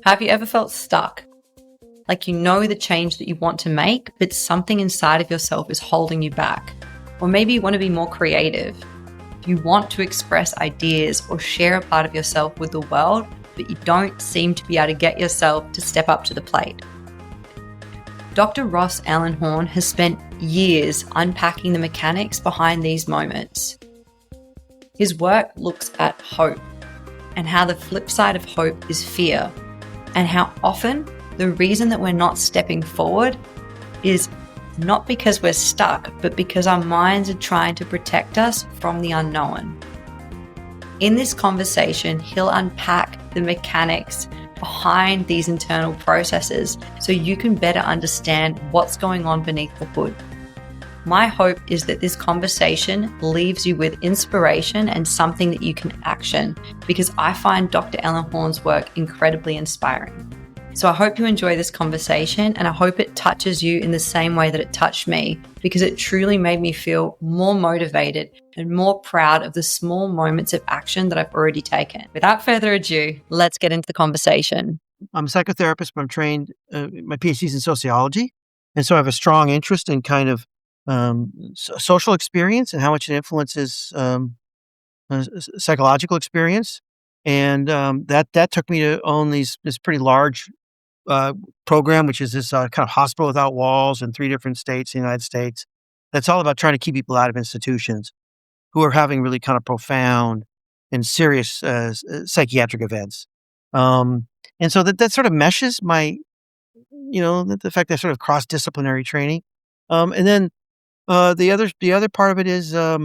Have you ever felt stuck? Like you know the change that you want to make, but something inside of yourself is holding you back. Or maybe you want to be more creative. You want to express ideas or share a part of yourself with the world, but you don't seem to be able to get yourself to step up to the plate. Dr. Ross Ellenhorn has spent years unpacking the mechanics behind these moments. His work looks at hope and how the flip side of hope is fear, and how often the reason that we're not stepping forward is not because we're stuck, but because our minds are trying to protect us from the unknown. In this conversation, he'll unpack the mechanics behind these internal processes so you can better understand what's going on beneath the hood. My hope is that this conversation leaves you with inspiration and something that you can action, because I find Dr. Ellenhorn's work incredibly inspiring. So I hope you enjoy this conversation, and I hope it touches you in the same way that it touched me, because it truly made me feel more motivated and more proud of the small moments of action that I've already taken. Without further ado, let's get into the conversation. I'm a psychotherapist, but I'm trained, my PhD's in sociology. And so I have a strong interest in kind of social experience and how much it influences psychological experience. And that took me to own this pretty large program, which is this kind of hospital without walls in 3 different states in the United States. That's all about trying to keep people out of institutions who are having really kind of profound and serious psychiatric events. And so that sort of meshes my, the fact that I sort of cross-disciplinary training. And then the other part of it is I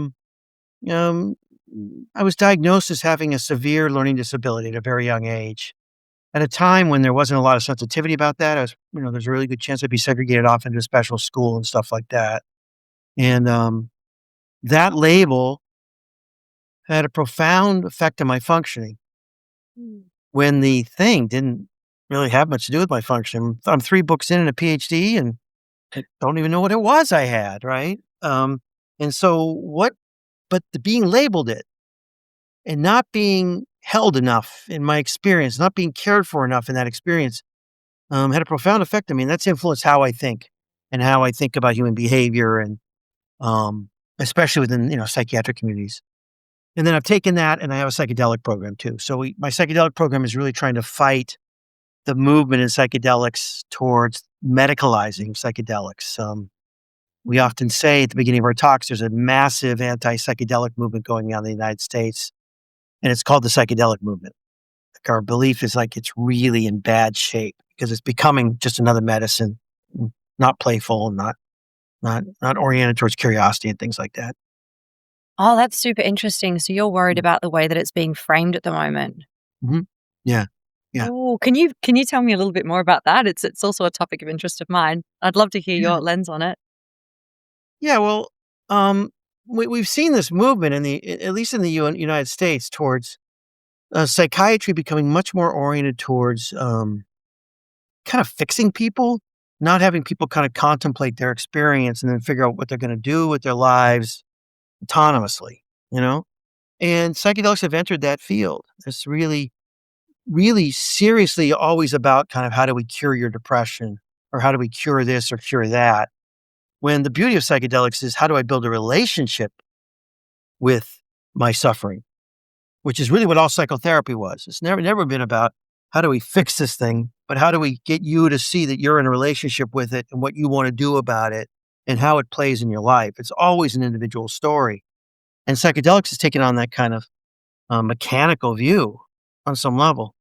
was diagnosed as having a severe learning disability at a very young age. At a time when there wasn't a lot of sensitivity about that, there's a really good chance I'd be segregated off into a special school and stuff like that. And that label had a profound effect on my functioning when the thing didn't really have much to do with my functioning. I'm 3 books in and a PhD, and I don't even know what it was I had, right? And so but being labeled it and not being held enough in my experience, not being cared for enough in that experience, had a profound effect on me. And that's influenced how I think and how I think about human behavior, and especially within, psychiatric communities. And then I've taken that, and I have a psychedelic program too. So my psychedelic program is really trying to fight the movement in psychedelics towards medicalizing psychedelics. We often say at the beginning of our talks, there's a massive anti-psychedelic movement going on in the United States, and it's called the psychedelic movement. Like, our belief is like it's really in bad shape because it's becoming just another medicine, not playful, not oriented towards curiosity and things like that. Oh, that's super interesting. So you're worried about the way that it's being framed at the moment. Mm-hmm. Yeah. Oh, can you tell me a little bit more about that? It's also a topic of interest of mine. I'd love to hear your lens on it. Yeah, well, we've seen this movement at least in the United States towards psychiatry becoming much more oriented towards kind of fixing people, not having people kind of contemplate their experience and then figure out what they're going to do with their lives autonomously, And psychedelics have entered that field. It's really, really seriously always about kind of how do we cure your depression, or how do we cure this or cure that. When the beauty of psychedelics is how do I build a relationship with my suffering, which is really what all psychotherapy was. It's never been about how do we fix this thing, but how do we get you to see that you're in a relationship with it and what you want to do about it and how it plays in your life. It's always an individual story. And psychedelics has taken on that kind of mechanical view on some level.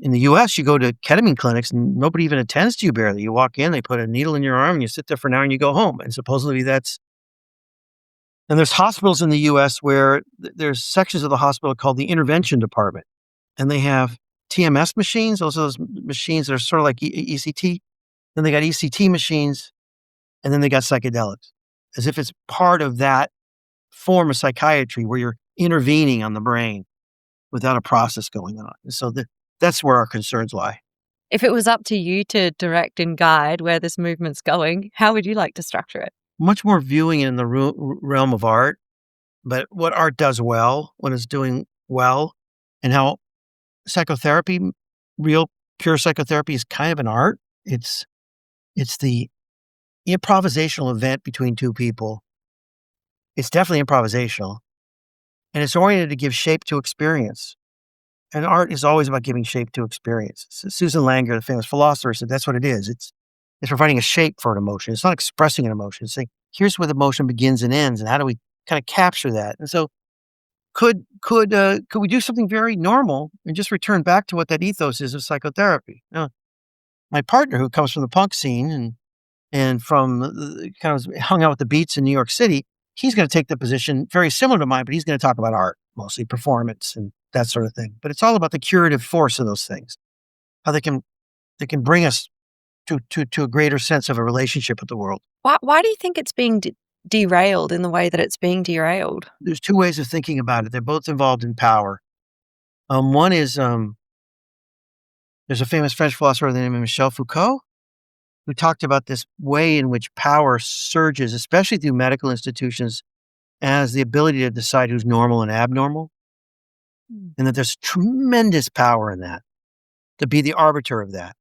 In the US, you go to ketamine clinics and nobody even attends to you barely. You walk in, they put a needle in your arm, and you sit there for an hour and you go home. And supposedly and there's hospitals in the US where there's sections of the hospital called the intervention department. And they have TMS machines, those machines that are sort of like ECT. Then they got ECT machines, and then they got psychedelics, as if it's part of that form of psychiatry where you're intervening on the brain without a process going on. And so that's where our concerns lie. If it was up to you to direct and guide where this movement's going, how would you like to structure it? Much more viewing it in the realm of art, but what art does well, when it's doing well, and how psychotherapy real pure psychotherapy is kind of an art. It's the improvisational event between two people. It's definitely improvisational, and it's oriented to give shape to experience. And art is always about giving shape to experience. Susan Langer, the famous philosopher, said that's what it is. It's providing a shape for an emotion. It's not expressing an emotion. It's saying, here's where the emotion begins and ends, and how do we kind of capture that? And so, could we do something very normal and just return back to what that ethos is of psychotherapy? Now, my partner, who comes from the punk scene and from kind of hung out with the Beats in New York City, he's going to take the position very similar to mine, but he's going to talk about art, mostly performance and that sort of thing. But it's all about the curative force of those things, how they can bring us to a greater sense of a relationship with the world. Why do you think it's being derailed in the way that it's being derailed? There's two ways of thinking about it. They're both involved in power. One is there's a famous French philosopher by the name of Michel Foucault, who talked about this way in which power surges, especially through medical institutions, as the ability to decide who's normal and abnormal, and that there's tremendous power in that, to be the arbiter of that.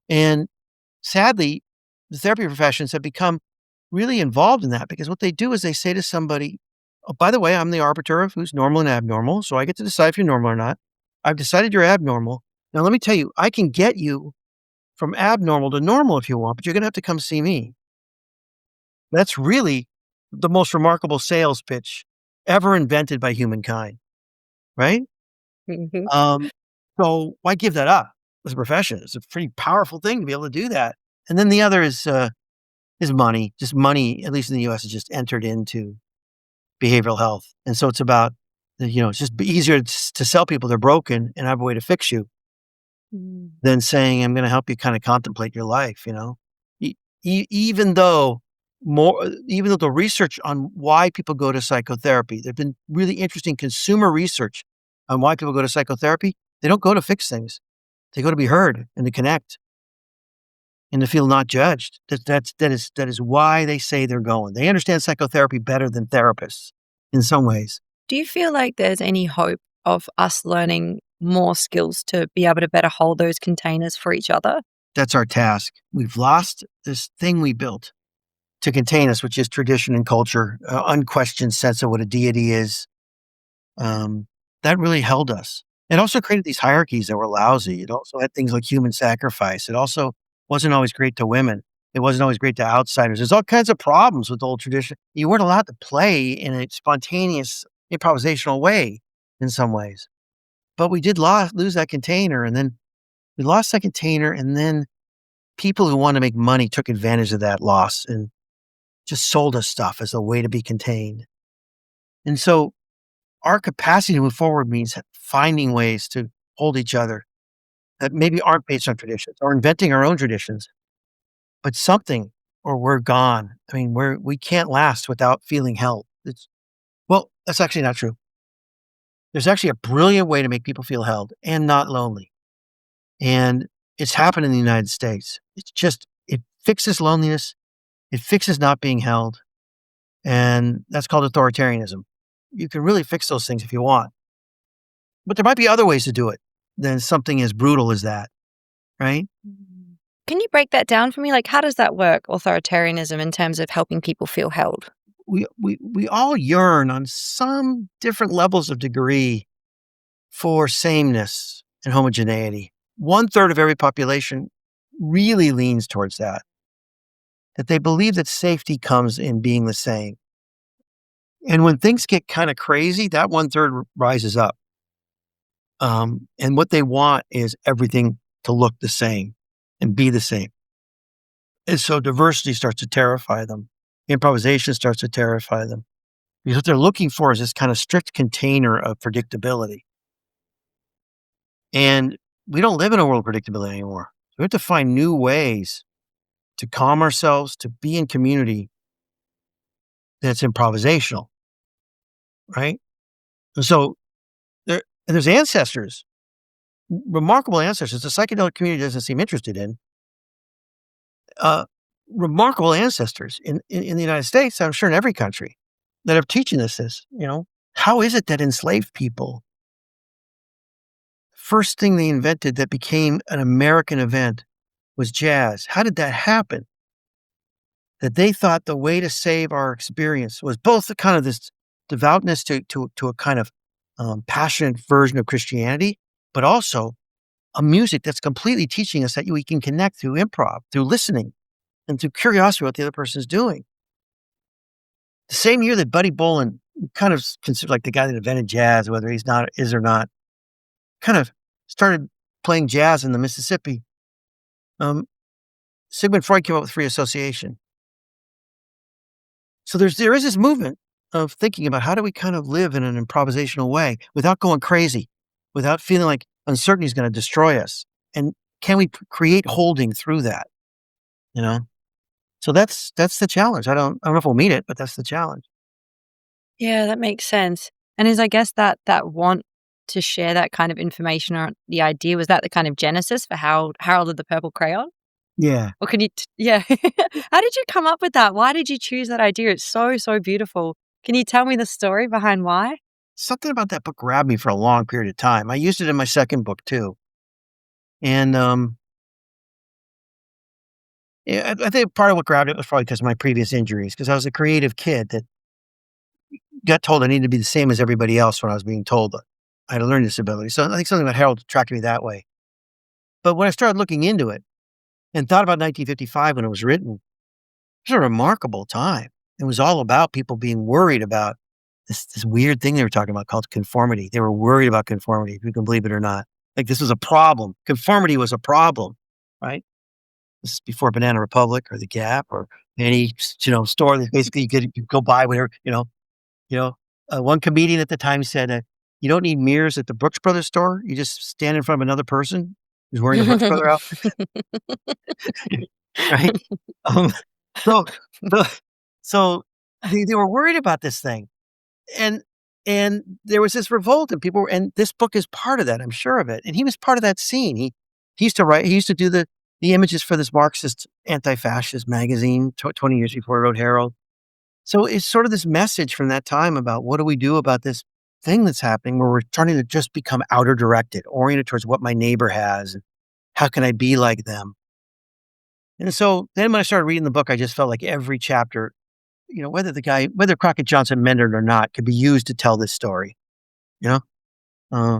And sadly, the therapy professions have become really involved in that, because what they do is they say to somebody, oh, by the way, I'm the arbiter of who's normal and abnormal, so I get to decide if you're normal or not. I've decided you're abnormal. Now, let me tell you, I can get you from abnormal to normal if you want, but you're going to have to come see me. That's really the most remarkable sales pitch ever invented by humankind, right? Mm-hmm. So why give that up as a profession? It's a pretty powerful thing to be able to do that. And then the other is money. Just money, at least in the U.S., has just entered into behavioral health, and so it's about it's just easier to sell people they're broken and I have a way to fix you than saying I'm going to help you kind of contemplate your life. Even though the research on why people go to psychotherapy, there've been really interesting consumer research on why people go to psychotherapy. They don't go to fix things; they go to be heard and to connect and to feel not judged. That is why they say they're going. They understand psychotherapy better than therapists in some ways. Do you feel like there's any hope of us learning more skills to be able to better hold those containers for each other? That's our task. We've lost this thing we built to contain us, which is tradition and culture, unquestioned sense of what a deity is. That really held us. It also created these hierarchies that were lousy. It also had things like human sacrifice. It also wasn't always great to women. It wasn't always great to outsiders. There's all kinds of problems with old tradition. You weren't allowed to play in a spontaneous, improvisational way in some ways. But we did lose that container, and then we lost that container, and then people who want to make money took advantage of that loss and just sold us stuff as a way to be contained. And so our capacity to move forward means finding ways to hold each other that maybe aren't based on traditions or inventing our own traditions, but something, or we're gone. I mean, we can't last without feeling held. That's actually not true. There's actually a brilliant way to make people feel held and not lonely. And it's happened in the United States. It fixes loneliness. It fixes not being held. And that's called authoritarianism. You can really fix those things if you want. But there might be other ways to do it than something as brutal as that, right? Can you break that down for me? Like, how does that work, authoritarianism, in terms of helping people feel held? We all yearn on some different levels of degree for sameness and homogeneity. 1/3 of every population really leans towards that they believe that safety comes in being the same. And when things get kind of crazy, that 1/3 rises up. And what they want is everything to look the same and be the same. And so diversity starts to terrify them. Improvisation starts to terrify them. Because what they're looking for is this kind of strict container of predictability. And we don't live in a world of predictability anymore. So we have to find new ways to calm ourselves, to be in community that's improvisational, right? And so there's ancestors, remarkable ancestors. The psychedelic community doesn't seem interested in. Remarkable ancestors in the United States, I'm sure in every country, that are teaching us this. How is it that enslaved people first thing they invented that became an American event was jazz. How did that happen? That they thought the way to save our experience was both the kind of this devoutness to a kind of passionate version of Christianity, but also a music that's completely teaching us that we can connect through improv, through listening, and through curiosity what the other person's doing. The same year that Buddy Bolin, kind of considered like the guy that invented jazz, whether he's not is or not, kind of started playing jazz in the Mississippi. Sigmund Freud came up with free association. So there is this movement of thinking about how do we kind of live in an improvisational way without going crazy, without feeling like uncertainty is going to destroy us, and can we create holding through that? You know, so that's the challenge. I don't know if we'll meet it, but that's the challenge. Yeah, that makes sense. And is I guess that want to share that kind of information or the idea, was that the kind of genesis for how Harold of the Purple Crayon? Yeah, Or can you yeah. How did you come up with that? Why did you choose that idea? It's so, so beautiful. Can you tell me the story behind why? something about that book grabbed me for a long period of time. I used it in my second book too, and yeah, I think part of what grabbed it was probably because of my previous injuries. Because I was a creative kid that got told I needed to be the same as everybody else when I was being told that I had a learning disability. So I think something about Harold attracted me that way. But when I started looking into it and thought about 1955 when it was written, it was a remarkable time. It was all about people being worried about this weird thing they were talking about called conformity. They were worried about conformity, if you can believe it or not. Like this was a problem. Conformity was a problem, right? This is before Banana Republic or the Gap or any store that basically you go buy whatever. You know, one comedian at the time said, "You don't need mirrors at the Brooks Brothers store. You just stand in front of another person who's wearing a Brooks Brother outfit." Right? Um, so so so they were worried about this thing, and and there was this revolt, and people were, and this book is part of that, I'm sure of it, and he was part of that scene. He used to write, he used to do the images for this Marxist anti-fascist magazine 20 years before he wrote Herald. So it's sort of this message from that time about what do we do about this thing that's happening where we're starting to just become outer directed, oriented towards what my neighbor has, and how can I be like them? And so then when I started reading the book, I just felt like every chapter, whether Crockett Johnson meant it or not, could be used to tell this story. You know, uh,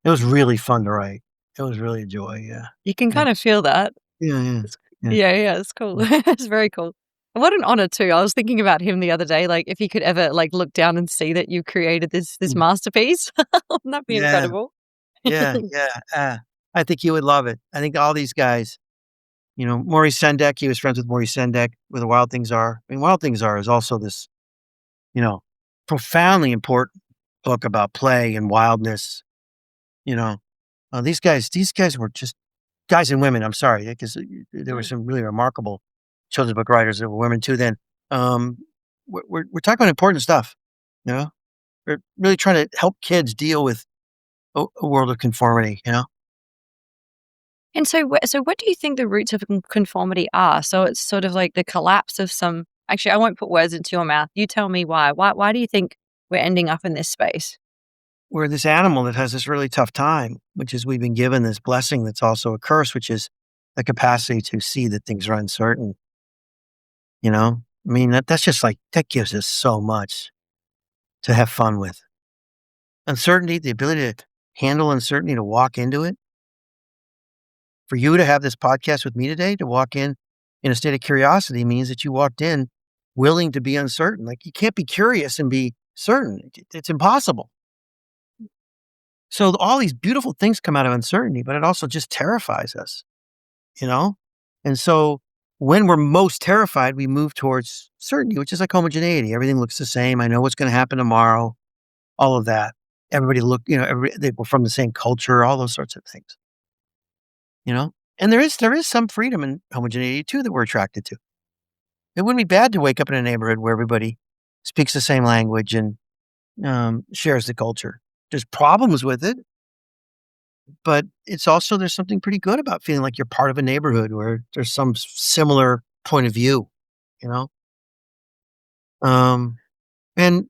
it was really fun to write. It was really a joy. Yeah, You can yeah, kind of feel that. yeah, yeah, It's yeah. yeah, yeah, it's cool. It's very cool. And what an honor too. I was thinking about him the other day, like if he could ever like look down and see that you created this Mm. masterpiece. Wouldn't that be Yeah, incredible? yeah, yeah. I think you would love it. I think all these guys, Maurice Sendak, he was friends with Maurice Sendak with the Wild Things Are. I mean, Wild Things Are is also this, you know, profoundly important book about play and wildness. You know, these guys were just guys and women. I'm sorry, because there were Mm. some really remarkable children's book writers that were women too. Then, um, we're talking about important stuff. You know, we're really trying to help kids deal with a world of conformity. And so, so what do you think the roots of conformity are? So it's sort of like the collapse of some. Actually, I won't put words into your mouth. You tell me why. Why do you think we're ending up in this space? We're this animal that has this really tough time, which is we've been given this blessing that's also a curse, which is the capacity to see that things are uncertain. I mean, that's just like, that gives us so much to have fun with. Uncertainty, the ability to handle uncertainty, to walk into it. For you to have this podcast with me today, to walk in a state of curiosity means that you walked in willing to be uncertain. Like you can't be curious and be certain. It's impossible. So all these beautiful things come out of uncertainty, but it also just terrifies us, you know? And so when we're most terrified, we move towards certainty, which is like homogeneity. Everything looks the same. I know what's going to happen tomorrow, all of that. Everybody they were from the same culture, all those sorts of things, you know? And there is some freedom in homogeneity too that we're attracted to. It wouldn't be bad to wake up in a neighborhood where everybody speaks the same language and shares the culture. There's problems with it, but there's something pretty good about feeling like you're part of a neighborhood where there's some similar point of view, you know? Um, and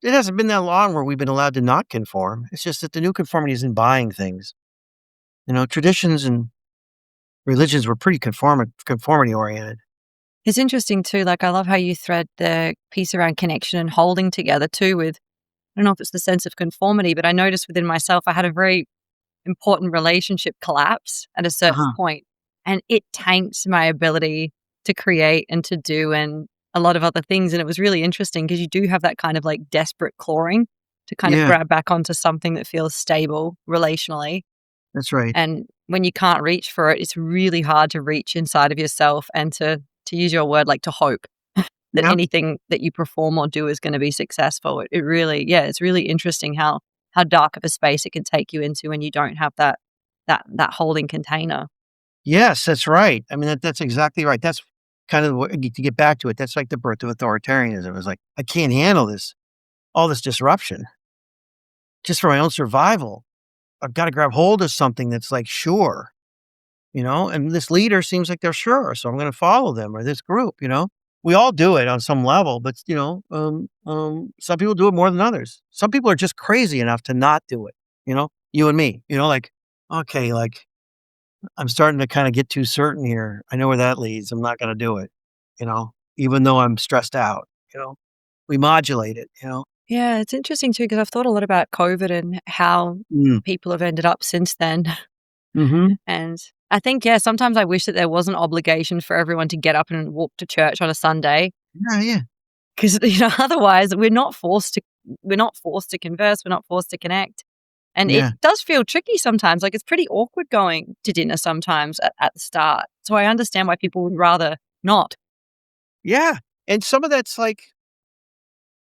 it hasn't been that long where we've been allowed to not conform. It's just that the new conformity is in buying things. Traditions and religions were pretty conformity oriented. It's interesting too. Like, I love how you thread the piece around connection and holding together too with, I don't know if it's the sense of conformity, but I noticed within myself, I had a very important relationship collapse at a certain Uh-huh. point, and it tanked my ability to create and to do and a lot of other things. And it was really interesting because you do have that kind of like desperate clawing to kind of Yeah, grab back onto something that feels stable relationally. that's right. And when you can't reach for it, it's really hard to reach inside of yourself and to use your word, like to hope that Yeah. anything that you perform or do is going to be successful. It really, yeah, it's really interesting how dark of a space it can take you into when you don't have that holding container. Yes, that's right. I mean, that's exactly right. That's kind of what, to get back to it. That's like the birth of authoritarianism. It was like, I can't handle all this disruption just for my own survival. I've got to grab hold of something that's like sure, and this leader seems like they're sure. So I'm going to follow them or this group. We all do it on some level, but some people do it more than others. Some people are just crazy enough to not do it. You and me, like, okay, like I'm starting to kind of get too certain here. I know where that leads. I'm not going to do it, even though I'm stressed out, we modulate it. Yeah, it's interesting too because I've thought a lot about COVID and how Mm. people have ended up since then. Hmm. And I think, yeah, sometimes I wish that there was an obligation for everyone to get up and walk to church on a Sunday Yeah, yeah, because otherwise we're not forced to converse, we're not forced to connect. And it yeah, does feel tricky sometimes. Like, it's pretty awkward going to dinner sometimes at the start. So I understand why people would rather not. yeah. And some of that's like,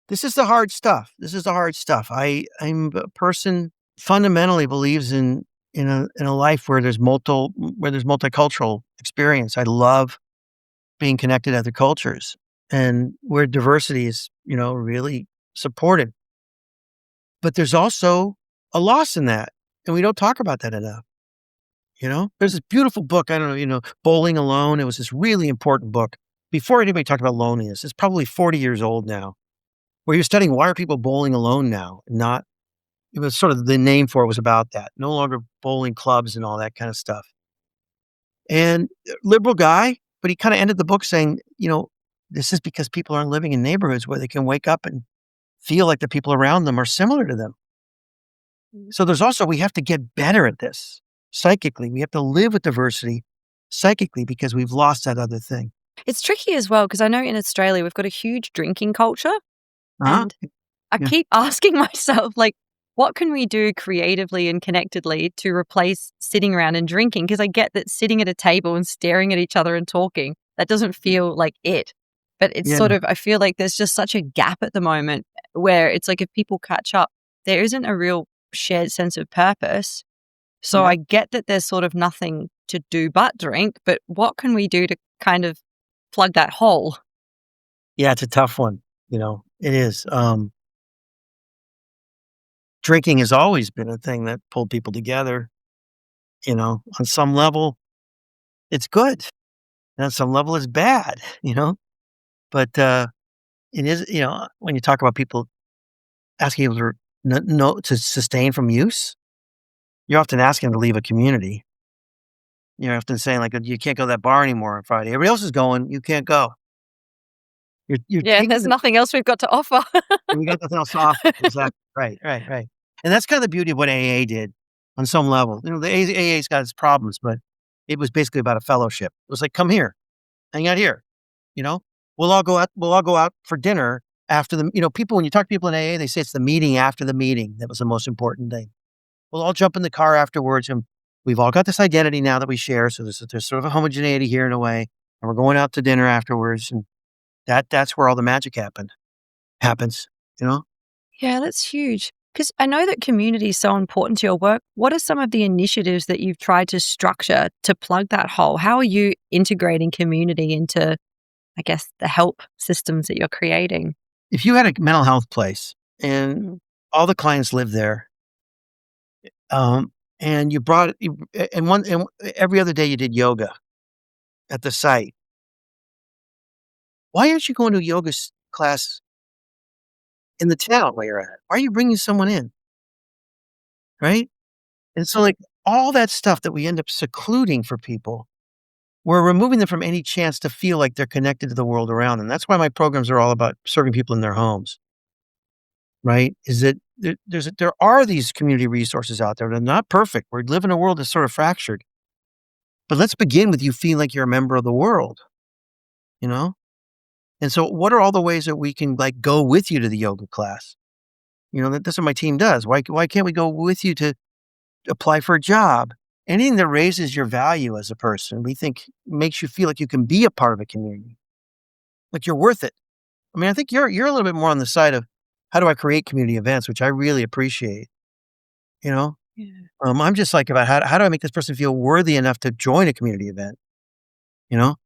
this is the hard stuff. This is the hard stuff. I'm a person fundamentally believes in a life where there's multicultural experience. I love being connected to other cultures and where diversity is, really supported. But there's also a loss in that, and we don't talk about that enough. There's this beautiful book. I don't know, Bowling Alone. It was this really important book before anybody talked about loneliness. It's probably 40 years old now, where you're studying why are people bowling alone now, not it was sort of the name for it was about that. No longer bowling clubs and all that kind of stuff. And liberal guy, but he kind of ended the book saying, this is because people aren't living in neighborhoods where they can wake up and feel like the people around them are similar to them. So there's also, we have to get better at this psychically. We have to live with diversity psychically because we've lost that other thing. It's tricky as well because I know in Australia we've got a huge drinking culture. Uh-huh. And I Yeah. keep asking myself, like, what can we do creatively and connectedly to replace sitting around and drinking? Because I get that sitting at a table and staring at each other and talking, that doesn't feel like it. But it's Yeah. sort of, I feel like there's just such a gap at the moment where it's like if people catch up, there isn't a real shared sense of purpose. So Yeah. I get that there's sort of nothing to do but drink, but what can we do to kind of plug that hole? Yeah. It's a tough one. It is. Drinking has always been a thing that pulled people together. On some level, it's good. And on some level, it's bad, But it is, when you talk about people asking people to no to sustain from use, you're often asking them to leave a community. You're often saying like, you can't go to that bar anymore on Friday. Everybody else is going, you can't go. You're Yeah, taking there's nothing else we've got to offer. we got nothing else to offer. Exactly. Right, right, right. And that's kind of the beauty of what AA did on some level. The AA's got its problems, but it was basically about a fellowship. It was like, come here, hang out here. You know, we'll all go out for dinner after people, when you talk to people in AA, they say it's the meeting after the meeting. That was the most important thing. We'll all jump in the car afterwards and we've all got this identity now that we share. So there's sort of a homogeneity here in a way. And we're going out to dinner afterwards. And that's where all the magic happens, you know? Yeah, that's huge. Because I know that community is so important to your work. What are some of the initiatives that you've tried to structure to plug that hole? How are you integrating community into, I guess, the help systems that you're creating? If you had a mental health place and Mm. all the clients live there, um, and you brought and every other day you did yoga at the site, why aren't you going to a yoga class in the town where you're at? Why are you bringing someone in? Right? And so, like, all that stuff that we end up secluding for people, we're removing them from any chance to feel like they're connected to the world around them. That's why my programs are all about serving people in their homes, right? Is that there are these community resources out there. They're not perfect. We live in a world that's sort of fractured. But let's begin with you feeling like you're a member of the world, you know? And so what are all the ways that we can, like, go with you to the yoga class? That's what my team does. Why can't we go with you to apply for a job? Anything that raises your value as a person, we think makes you feel like you can be a part of a community, like you're worth it. I mean, I think you're a little bit more on the side of how do I create community events, which I really appreciate, you know? Yeah. I'm just like about how do I make this person feel worthy enough to join a community event, you know?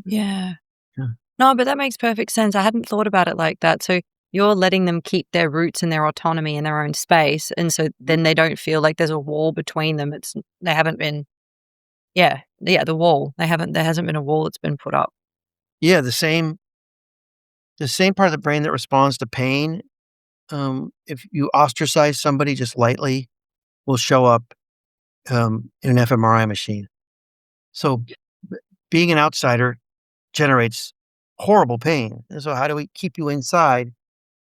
Yeah. Yeah. No, but that makes perfect sense. I hadn't thought about it like that. So you're letting them keep their roots and their autonomy in their own space. And so then they don't feel like there's a wall between them. They haven't been, the wall. There hasn't been a wall that's been put up. Yeah, the same part of the brain that responds to pain, if you ostracize somebody just lightly, will show up, in an fMRI machine. So, being an outsider generates horrible pain, and so how do we keep you inside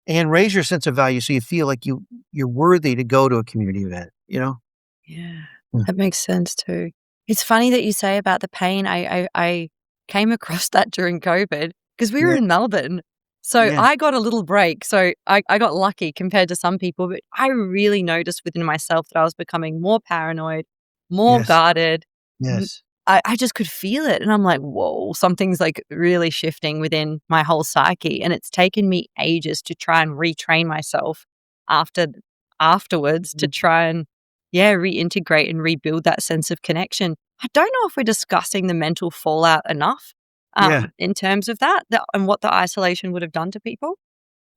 and raise your sense of value so you feel like you're worthy to go to a community event, you know? Yeah, Mm. that makes sense too. It's funny that you say about the pain. I came across that during COVID because we were Yeah, in Melbourne. So yeah, I got a little break. So I got lucky compared to some people, but I really noticed within myself that I was becoming more paranoid, more yes, guarded. m- yes, I just could feel it. And I'm like, whoa, something's like really shifting within my whole psyche. And it's taken me ages to try and retrain myself after afterwards to mm, try and reintegrate and rebuild that sense of connection. I don't know if we're discussing the mental fallout enough yeah, in terms of and what the isolation would have done to people.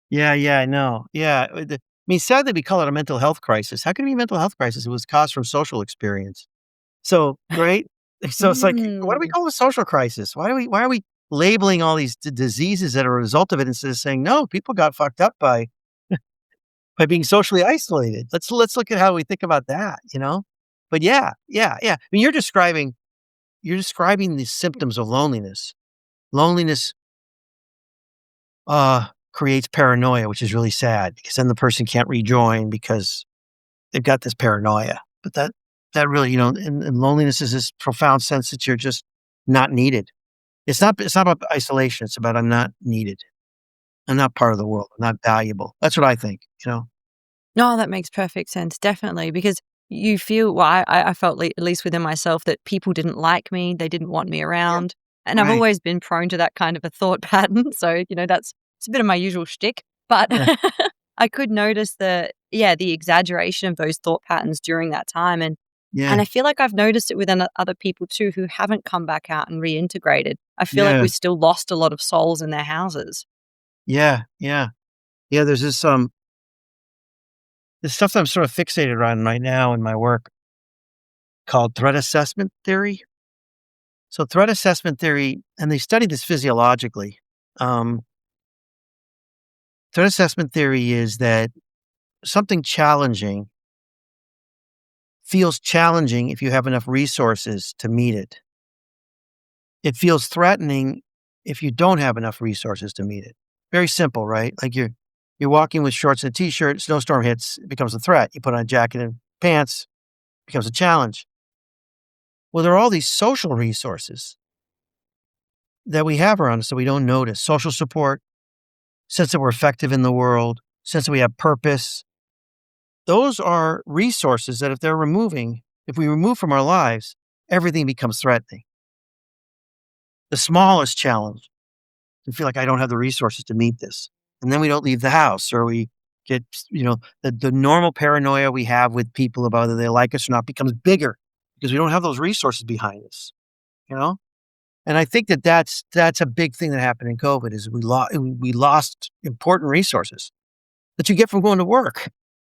yeah, I know, yeah, I mean, sadly, we call it a mental health crisis. How can it be a mental health crisis? It was caused from social experience. So, right? So it's like, what do we Mm, call a social crisis? Why are we labeling all these diseases that are a result of it instead of saying, "No, people got fucked up by being socially isolated." Let's look at how we think about that, you know? But yeah. I mean, you're describing the symptoms of loneliness. Loneliness, creates paranoia, which is really sad because then the person can't rejoin because they've got this paranoia. But that really, and loneliness is this profound sense that you're just not needed. It's not about isolation, it's about I'm not needed. I'm not part of the world. I'm not valuable. That's what I think, you know? no, that makes perfect sense, definitely, because you feel well, I felt at least within myself that people didn't like me, they didn't want me Yeah. around, and I've Right. always been prone to that kind of a thought pattern, so, it's a bit of my usual shtick, but Yeah. I could notice the exaggeration of those thought patterns during that time, and Yeah. I feel like I've noticed it within other people too who haven't come back out and reintegrated. I feel like Yeah. we've still lost a lot of souls in their houses. Yeah. Yeah, there's this stuff that I'm sort of fixated on right now in my work called threat assessment theory. So threat assessment theory, and they study this physiologically. Um, Threat assessment theory is that something challenging feels challenging if you have enough resources to meet it. It feels threatening if you don't have enough resources to meet it. Very simple, right? Like you're walking with shorts and a t-shirt, snowstorm hits, it becomes a threat. You put on a jacket and pants, it becomes a challenge. Well, there are all these social resources that we have around us that we don't notice. Social support, sense that we're effective in the world, sense that we have purpose. Those are resources that if we remove from our lives, everything becomes threatening. The smallest challenge and feel like I don't have the resources to meet this. And then we don't leave the house or we get, the normal paranoia we have with people about whether they like us or not becomes bigger because we don't have those resources behind us, you know? And I think that's a big thing that happened in COVID is we lost important resources that you get from going to work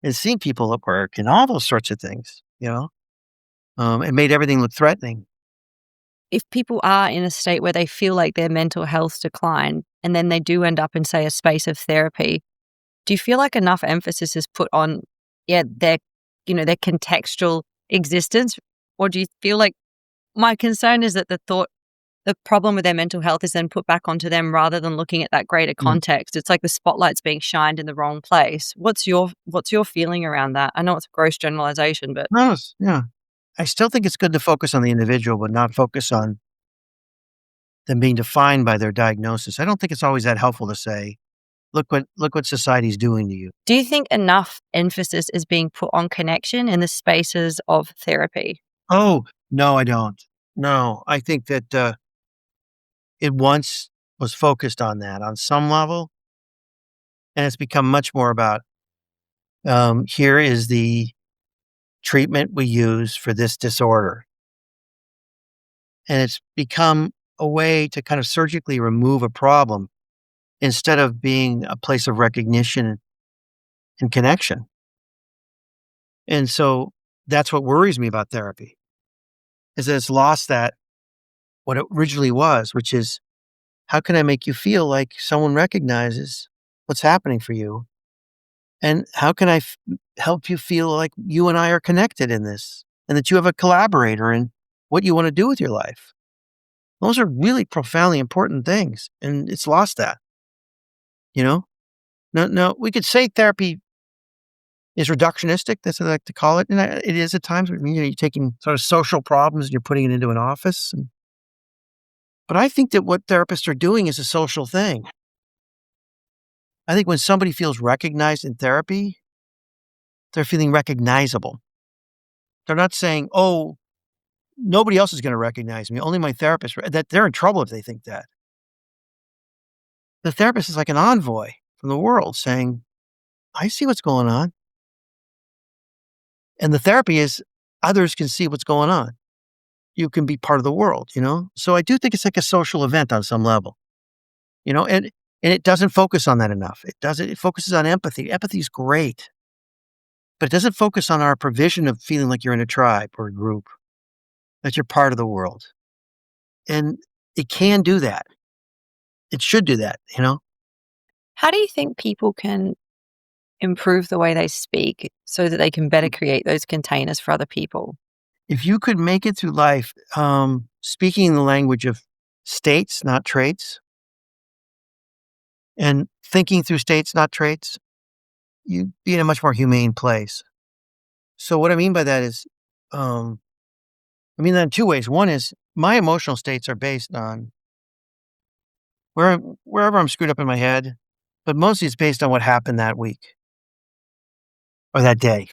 and seeing people at work and all those sorts of things, you know? It made everything look threatening. If people are in a state where they feel like their mental health's declined and then they do end up in, say, a space of therapy, Do you feel like enough emphasis is put on, their, their contextual existence? Or do you feel like, my concern is that the problem with their mental health is then put back onto them rather than looking at that greater Mm. context. It's like the spotlight's being shined in the wrong place. What's your feeling around that? I know it's a gross generalization, but No, yeah. I still think it's good to focus on the individual, but not focus on them being defined by their diagnosis. I don't think it's always that helpful to say, look what society's doing to you. do you think enough emphasis is being put on connection in the spaces of therapy? Oh, no, I don't. No, I think that it once was focused on that on some level, and it's become much more about here is the treatment we use for this disorder. And it's become a way to kind of surgically remove a problem instead of being a place of recognition and connection. And so that's what worries me about therapy is that it's lost that what it originally was, which is how can I make you feel like someone recognizes what's happening for you? And how can help you feel like you and I are connected in this and that you have a collaborator in what you want to do with your life? Those are really profoundly important things. And it's lost that, you know? No, we could say therapy is reductionistic. That's what I like to call it. And it is at times. You're taking sort of social problems and you're putting it into an office. But I think that what therapists are doing is a social thing. I think when somebody feels recognized in therapy, they're feeling recognizable. They're not saying, oh, nobody else is going to recognize me. Only my therapist. That they're in trouble if they think that. The therapist is like an envoy from the world saying, I see what's going on. And the therapy is others can see what's going on. You can be part of the world, So I do think it's like a social event on some level, and it doesn't focus on that enough. It focuses on empathy. Empathy is great, but it doesn't focus on our provision of feeling like you're in a tribe or a group, that you're part of the world. And it can do that. It should do that. How do you think people can improve the way they speak so that they can better create those containers for other people? If you could make it through life speaking in the language of states, not traits, and thinking through states, not traits, you'd be in a much more humane place. So what I mean by that is, I mean that in two ways. One is my emotional states are based on wherever I'm screwed up in my head, but mostly it's based on what happened that week or that day.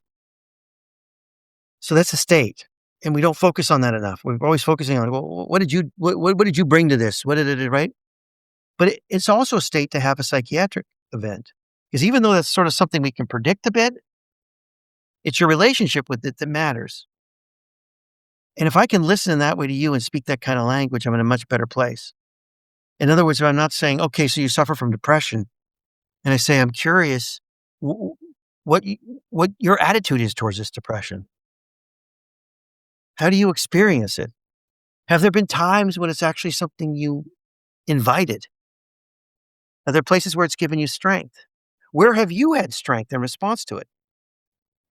So that's a state. And we don't focus on that enough. We're always focusing on, well, what did you bring to this? What did it, right? But it's also a state to have a psychiatric event. Because even though that's sort of something we can predict a bit, it's your relationship with it that matters. And if I can listen in that way to you and speak that kind of language, I'm in a much better place. In other words, if I'm not saying, okay, so you suffer from depression, and I say, I'm curious what your attitude is towards this depression. How do you experience it? Have there been times when it's actually something you invited? Are there places where it's given you strength? Where have you had strength in response to it?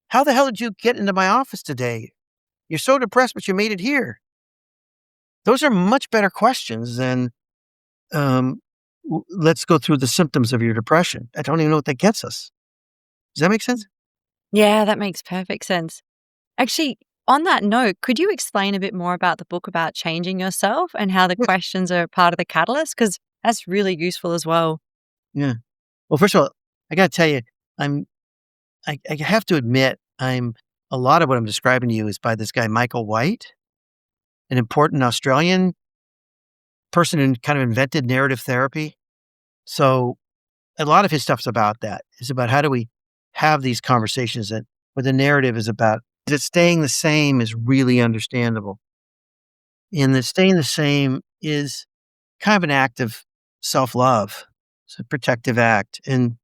How the hell did you get into my office today? You're so depressed, but you made it here. Those are much better questions than, let's go through the symptoms of your depression. I don't even know what that gets us. Does that make sense? Yeah, that makes perfect sense. Actually, on that note, could you explain a bit more about the book about changing yourself and how the Yes. questions are part of the catalyst? Because that's really useful as well. Yeah. Well, first of all, I got to tell you, I have to admit, a lot of what I'm describing to you is by this guy, Michael White, an important Australian person who kind of invented narrative therapy. So a lot of his stuff's about that. It's about how do we have these conversations that where the narrative is about that staying the same is really understandable. And that staying the same is kind of an act of self-love. It's a protective act. And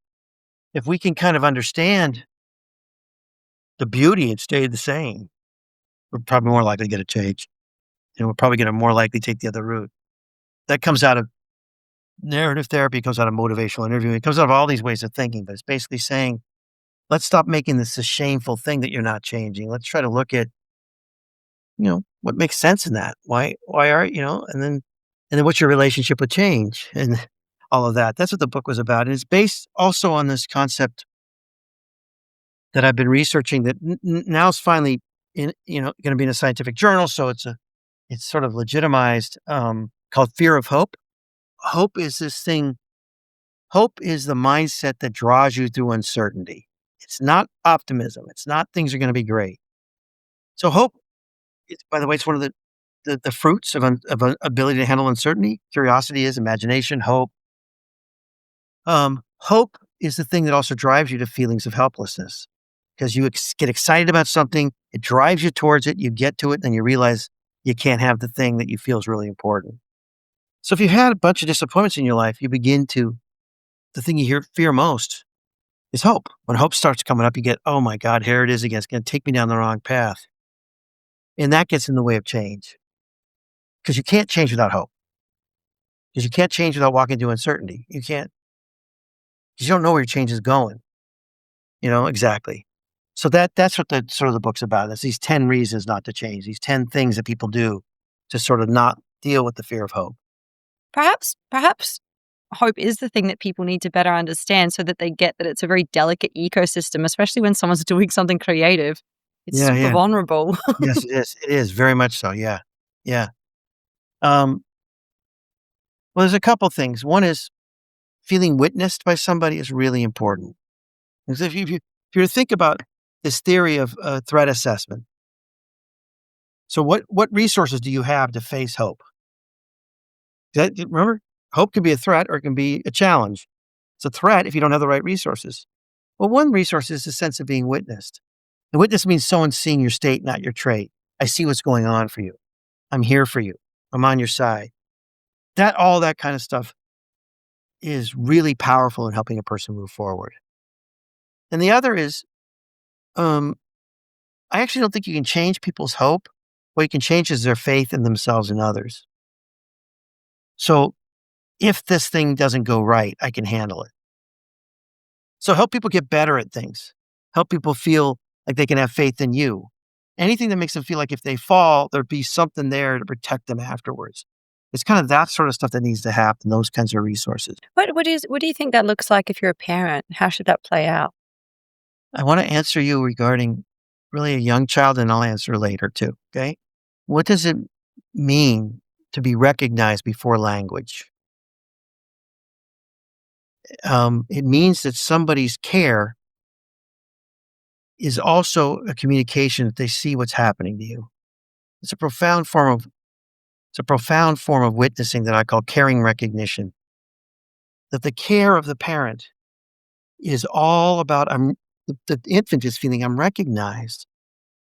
if we can kind of understand the beauty and stay the same, we're probably more likely to get a change. And we're probably going to more likely take the other route. That comes out of narrative therapy comes out of motivational interviewing. It comes out of all these ways of thinking, but it's basically saying, let's stop making this a shameful thing that you're not changing. Let's try to look at, what makes sense in that. Why are and then what's your relationship with change and all of that. That's what the book was about. And it's based also on this concept that I've been researching that now is finally going to be in a scientific journal. So it's sort of legitimized, called fear of hope. Hope is this thing. Hope is the mindset that draws you through uncertainty. It's not optimism. It's not things are going to be great. So hope, by the way, it's one of the fruits of an ability to handle uncertainty. Curiosity is imagination, hope. Hope is the thing that also drives you to feelings of helplessness because you get excited about something. It drives you towards it. You get to it, then you realize you can't have the thing that you feel is really important. So if you had a bunch of disappointments in your life, the thing you fear most is hope. When hope starts coming up, you get, oh my God, here it is again. It's going to take me down the wrong path. And that gets in the way of change because you can't change without hope. Because you can't change without walking through uncertainty. You can't, because you don't know where your change is going. Exactly. So that's what the book's about. It's these 10 reasons not to change, these 10 things that people do to sort of not deal with the fear of hope. Perhaps hope is the thing that people need to better understand so that they get that it's a very delicate ecosystem, especially when someone's doing something creative. It's super vulnerable. Yes, it is. It is very much so. Yeah. Yeah. Well, there's a couple things. One is feeling witnessed by somebody is really important. Because if you think about this theory of threat assessment, so what resources do you have to face hope? Remember, hope can be a threat or it can be a challenge. It's a threat if you don't have the right resources. Well, one resource is the sense of being witnessed. The witness means someone seeing your state, not your trait. I see what's going on for you. I'm here for you. I'm on your side. All that kind of stuff is really powerful in helping a person move forward. And the other is, I actually don't think you can change people's hope. What you can change is their faith in themselves and others. So if this thing doesn't go right, I can handle it. So help people get better at things. Help people feel like they can have faith in you. Anything that makes them feel like if they fall, there'd be something there to protect them afterwards. It's kind of that sort of stuff that needs to happen, those kinds of resources. What do you think that looks like if you're a parent? How should that play out? I want to answer you regarding really a young child, and I'll answer later too, okay? What does it mean to be recognized before language? It means that somebody's care is also a communication that they see what's happening to you. It's a profound form of witnessing that I call caring recognition. That the care of the parent is all about the infant is feeling I'm recognized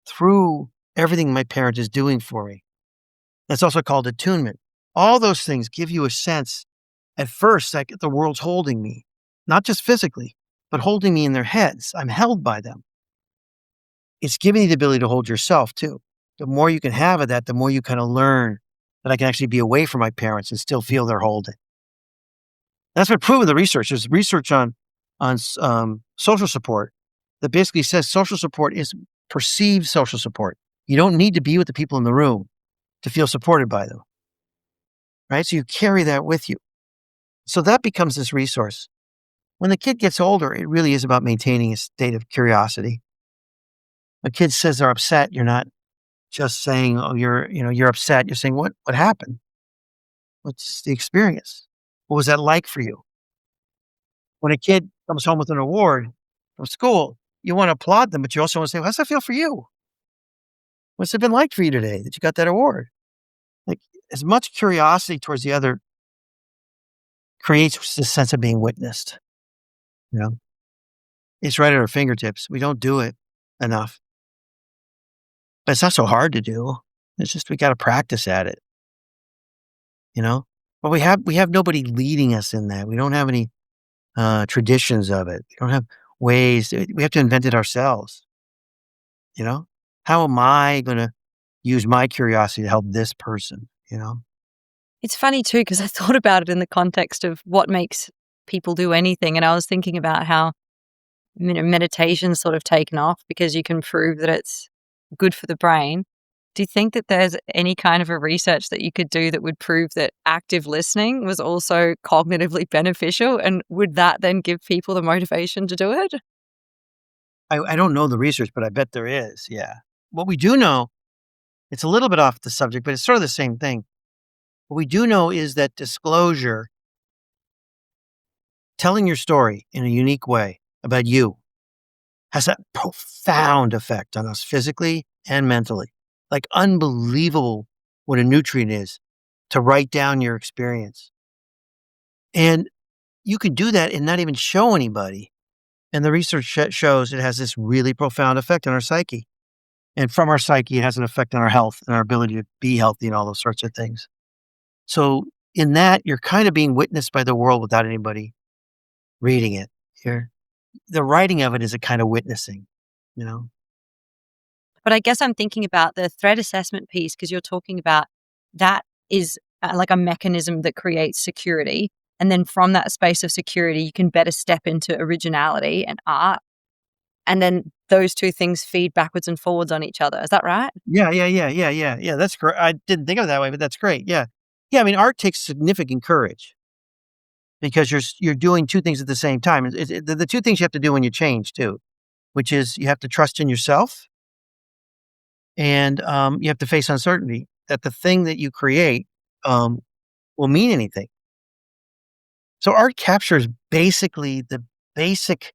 through everything my parent is doing for me. That's also called attunement. All those things give you a sense at first like the world's holding me, not just physically, but holding me in their heads. I'm held by them. It's giving you the ability to hold yourself too. The more you can have of that, the more you kind of learn that I can actually be away from my parents and still feel they're holding. That's been proven in the research. There's research on social support that basically says social support is perceived social support. You don't need to be with the people in the room to feel supported by them, right? So you carry that with you. So that becomes this resource. When the kid gets older, it really is about maintaining a state of curiosity. A kid says they're upset, you're not just saying, oh, you're upset. You're saying, what happened? What's the experience? What was that like for you? When a kid comes home with an award from school, you want to applaud them, but you also want to say, well, how's that feel for you? What's it been like for you today that you got that award? Like as much curiosity towards the other creates this sense of being witnessed. It's right at our fingertips. We don't do it enough. But it's not so hard to do. It's just we got to practice at it. But we have nobody leading us in that. We don't have any traditions of it. We don't have ways. We have to invent it ourselves. How am I going to use my curiosity to help this person? It's funny too, because I thought about it in the context of what makes people do anything. And I was thinking about how, meditation's sort of taken off because you can prove that it's good for the brain. Do you think that there's any kind of a research that you could do that would prove that active listening was also cognitively beneficial? And would that then give people the motivation to do it? I don't know the research, but I bet there is. Yeah. What we do know, it's a little bit off the subject, but it's sort of the same thing. What we do know is that disclosure, telling your story in a unique way about you, has a profound effect on us physically and mentally. Like unbelievable what a nutrient is to write down your experience. And you can do that and not even show anybody. And the research shows it has this really profound effect on our psyche. And from our psyche, it has an effect on our health and our ability to be healthy and all those sorts of things. So in that, you're kind of being witnessed by the world without anybody reading it. The writing of it is a kind of witnessing, you know? But I guess I'm thinking about the threat assessment piece because you're talking about that is like a mechanism that creates security. And then from that space of security, you can better step into originality and art. And then those two things feed backwards and forwards on each other. Is that right? Yeah. That's great. I didn't think of it that way, but that's great. Yeah. Yeah. I mean, art takes significant courage because you're doing two things at the same time. The two things you have to do when you change too, which is you have to trust in yourself and you have to face uncertainty that the thing that you create will mean anything. So art captures basically the basic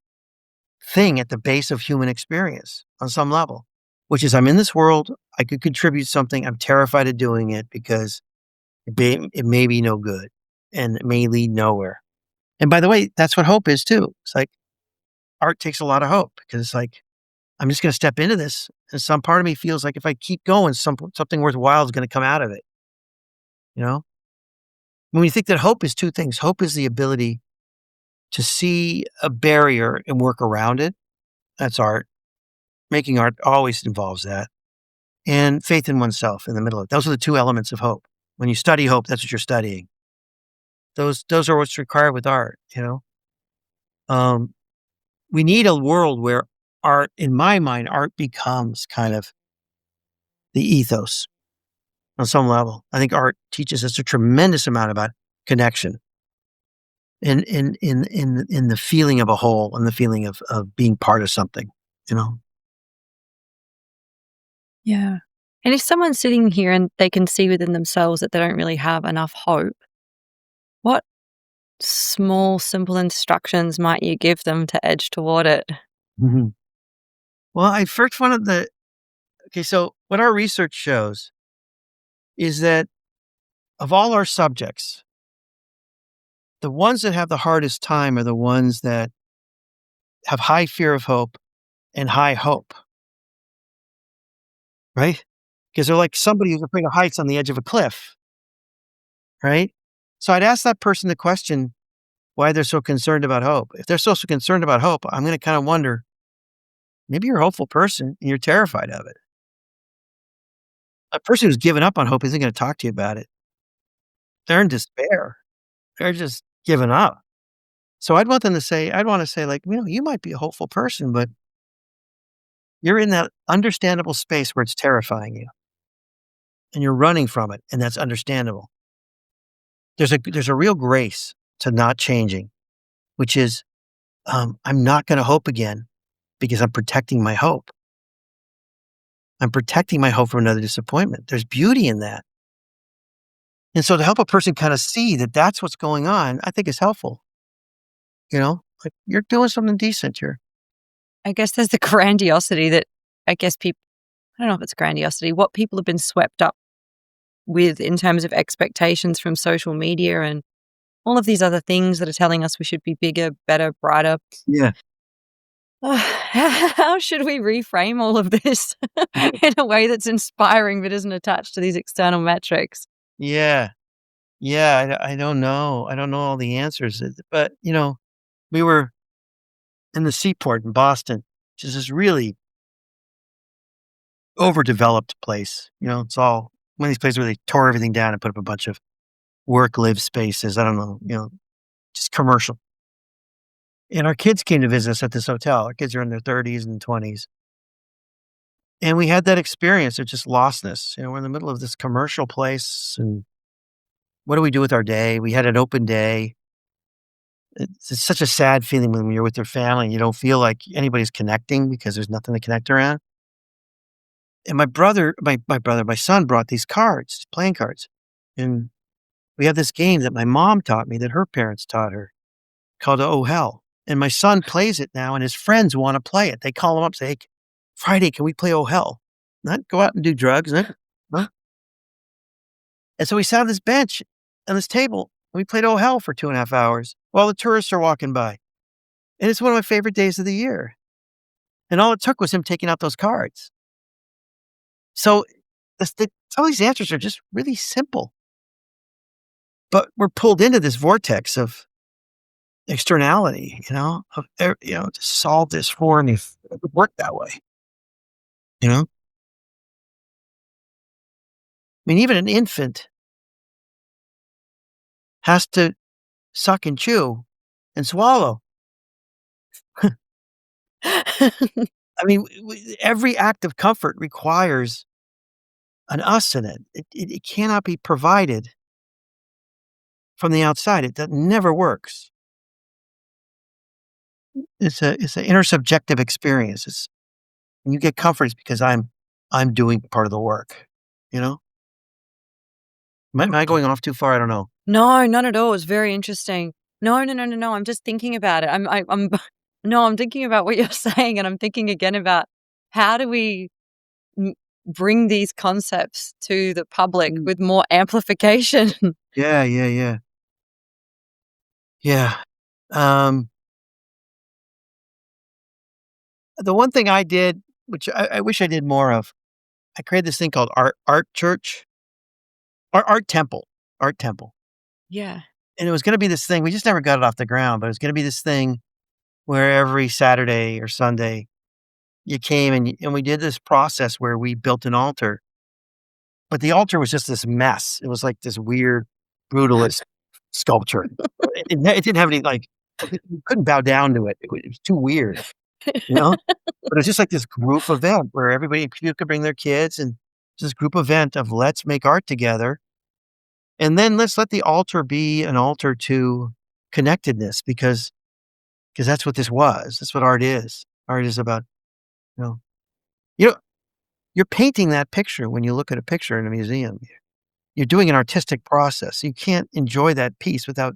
thing at the base of human experience on some level, which is I'm in this world, I could contribute something, I'm terrified of doing it because it may be no good and it may lead nowhere. And by the way, that's what hope is too. It's like art takes a lot of hope because it's like, I'm just going to step into this. And some part of me feels like if I keep going, something worthwhile is going to come out of it. You know, when you think that hope is two things, hope is the ability to see a barrier and work around it. That's art. Making art always involves that. And faith in oneself in the middle of it. Those are the two elements of hope. When you study hope, that's what you're studying. Those are what's required with art, you know? We need a world where art, in my mind, art becomes kind of the ethos on some level. I think art teaches us a tremendous amount about connection in the feeling of a whole and the feeling of being part of something, you know? Yeah. And if someone's sitting here and they can see within themselves that they don't really have enough hope, what small, simple instructions might you give them to edge toward it? Mhm. Well, I first wanted okay, so what our research shows is that of all our subjects, the ones that have the hardest time are the ones that have high fear of hope and high hope, right? Because they're like somebody who's afraid of heights on the edge of a cliff, right? So I'd ask that person the question why they're so concerned about hope. If they're so concerned about hope, I'm going to kind of wonder, maybe you're a hopeful person and you're terrified of it. A person who's given up on hope isn't going to talk to you about it. They're in despair. They're just giving up. So I'd want to say like, you might be a hopeful person, but you're in that understandable space where it's terrifying you and you're running from it. And that's understandable. There's a real grace to not changing, which is, I'm not going to hope again because I'm protecting my hope. I'm protecting my hope from another disappointment. There's beauty in that. And so to help a person kind of see that that's what's going on, I think is helpful. Like you're doing something decent here. I guess there's the grandiosity that I guess people, I don't know if it's grandiosity, what people have been swept up with in terms of expectations from social media and all of these other things that are telling us we should be bigger, better, brighter. Yeah. How should we reframe all of this in a way that's inspiring but isn't attached to these external metrics? Yeah. Yeah. I don't know. I don't know all the answers, but we were in the seaport in Boston, which is this really overdeveloped place. It's all one of these places where they tore everything down and put up a bunch of work-live spaces. I don't know, just commercial. And our kids came to visit us at this hotel. Our kids are in their 30s and 20s. And we had that experience of just lostness. We're in the middle of this commercial place, and what do we do with our day? We had an open day. It's such a sad feeling when you're with your family and you don't feel like anybody's connecting because there's nothing to connect around. And my son brought these cards, playing cards. And we have this game that my mom taught me that her parents taught her called Oh Hell. And my son plays it now and his friends want to play it. They call him up, say, "Hey, Friday, can we play Oh Hell?" Not go out and do drugs. Huh? And so we sat on this bench on this table and we played Oh Hell for 2.5 hours while the tourists are walking by. And it's one of my favorite days of the year. And all it took was him taking out those cards. So some of these answers are just really simple. But we're pulled into this vortex of externality, to solve this for me. It would work that way, I mean, even an infant has to suck and chew and swallow. I mean, every act of comfort requires an us in it. It cannot be provided from the outside. That never works. It's an intersubjective experience. When you get comfort, it's because I'm doing part of the work. Am I going off too far? I don't know. No, not at all. It's very interesting. No. I'm just thinking about it. I'm thinking about what you're saying, and I'm thinking again about how do we bring these concepts to the public with more amplification. Yeah. The one thing I did, which I wish I did more of, I created this thing called Art Church, or Art Temple. Yeah. And it was going to be this thing. We just never got it off the ground, but it was going to be this thing where every Saturday or Sunday you came and we did this process where we built an altar. But the altar was just this mess. It was like this weird brutalist sculpture. It didn't have any, you couldn't bow down to it. It was too weird, But it's just like this group event where people could bring their kids, and it's this group event of let's make art together. And then let's let the altar be an altar to connectedness because that's what this was. That's what art is. Art is about, you know, you're painting that picture when you look at a picture in a museum. You're doing an artistic process. You can't enjoy that piece without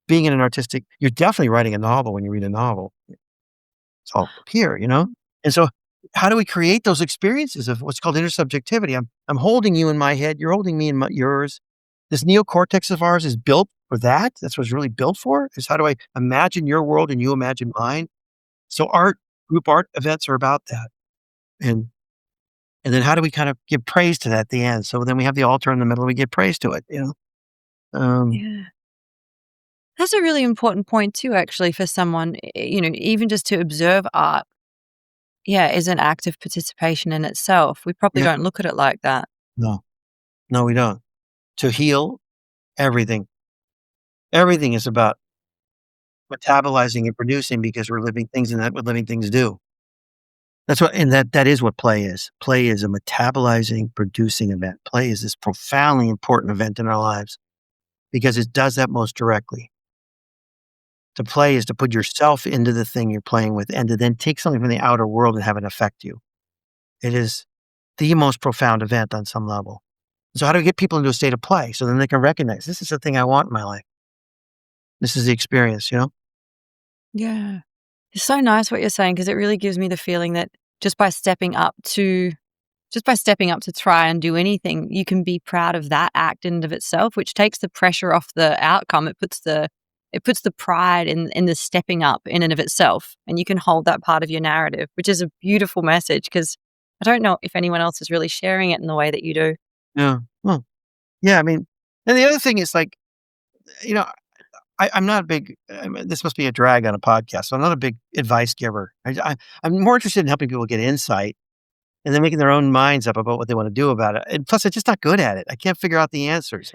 being in an artistic. You're definitely writing a novel when you read a novel. It's all here, And so, how do we create those experiences of what's called intersubjectivity? I'm holding you in my head. You're holding me in yours. This neocortex of ours is built for that. That's what it's really built for. Is how do I imagine your world and you imagine mine? So group art events are about that. And then how do we kind of give praise to that at the end? So then we have the altar in the middle. We give praise to it. Yeah. That's a really important point too, actually, for someone, even just to observe art, is an act of participation in itself. We probably don't look at it like that. No, we don't. To heal, everything is about metabolizing and producing because we're living things, and that's what living things do. That is what play is. Play is a metabolizing, producing event. Play is this profoundly important event in our lives because it does that most directly. To play is to put yourself into the thing you're playing with and to then take something from the outer world and have it affect you. It is the most profound event on some level. So how do we get people into a state of play so then they can recognize this is the thing I want in my life? This is the experience, Yeah. It's so nice what you're saying because it really gives me the feeling that just by stepping up to try and do anything, you can be proud of that act in and of itself, which takes the pressure off the outcome. It puts the pride in the stepping up in and of itself, and you can hold that part of your narrative, which is a beautiful message because I don't know if anyone else is really sharing it in the way that you do. Yeah. Well, yeah. I mean, and the other thing is I'm not a big, this must be a drag on a podcast. So I'm not a big advice giver. I'm more interested in helping people get insight and then making their own minds up about what they want to do about it. And plus, I'm just not good at it. I can't figure out the answers.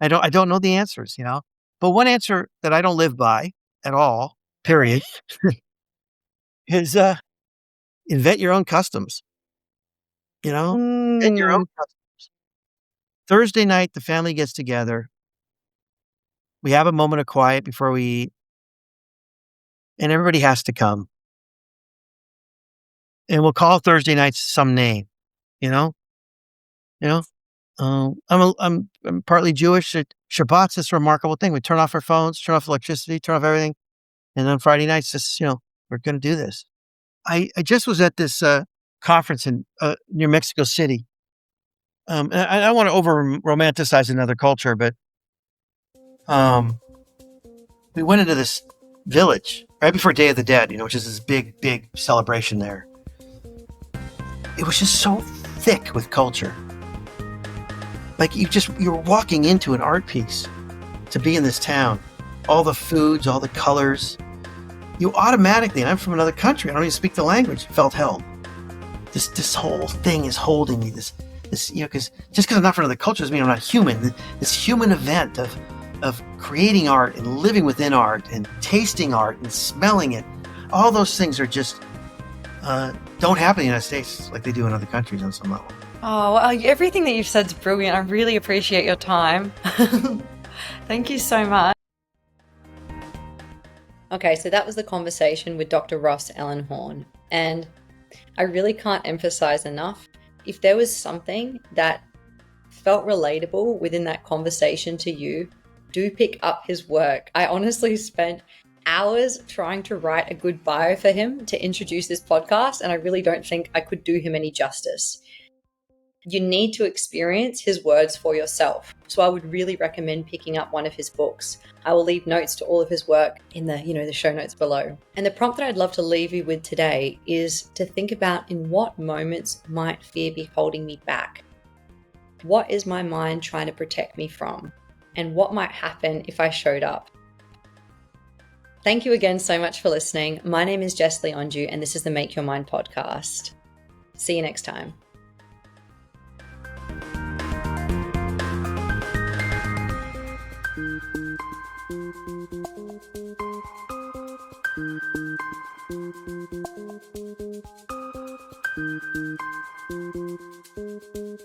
I don't know the answers, you know? But one answer that I don't live by at all, period, is, invent your own customs, you know? Invent your own Mm. customs. Thursday night, the family gets together. We have a moment of quiet before we eat, and everybody has to come. And we'll call Thursday nights some name, you know? You know? I'm partly Jewish. Shabbat's this remarkable thing. We turn off our phones, turn off electricity, turn off everything, and on Friday nights, just, we're gonna do this. I just was at this, conference in, near Mexico City. And I don't wanna over romanticize another culture, but, um, we went into this village right before Day of the Dead, which is this big, big celebration there. It was just so thick with culture. Like you're walking into an art piece to be in this town. All the foods, all the colors. You automatically, and I'm from another country, I don't even speak the language, felt held. This whole thing is holding me. This, because just because I'm not from another culture doesn't mean I'm not human. This human event of creating art and living within art and tasting art and smelling it, all those things are just don't happen in the United States like they do in other countries on some level. Oh, well, everything that you've said is brilliant. I really appreciate your time. Thank you so much. Okay, so that was the conversation with Dr. Ross Ellenhorn. And I really can't emphasize enough, if there was something that felt relatable within that conversation to you, do pick up his work. I honestly spent hours trying to write a good bio for him to introduce this podcast, and I really don't think I could do him any justice. You need to experience his words for yourself. So I would really recommend picking up one of his books. I will leave notes to all of his work in the show notes below. And the prompt that I'd love to leave you with today is to think about, in what moments might fear be holding me back? What is my mind trying to protect me from? And what might happen if I showed up? Thank you again so much for listening. My name is Jess Leondiou, and this is the Make Your Mind podcast. See you next time. Thank you.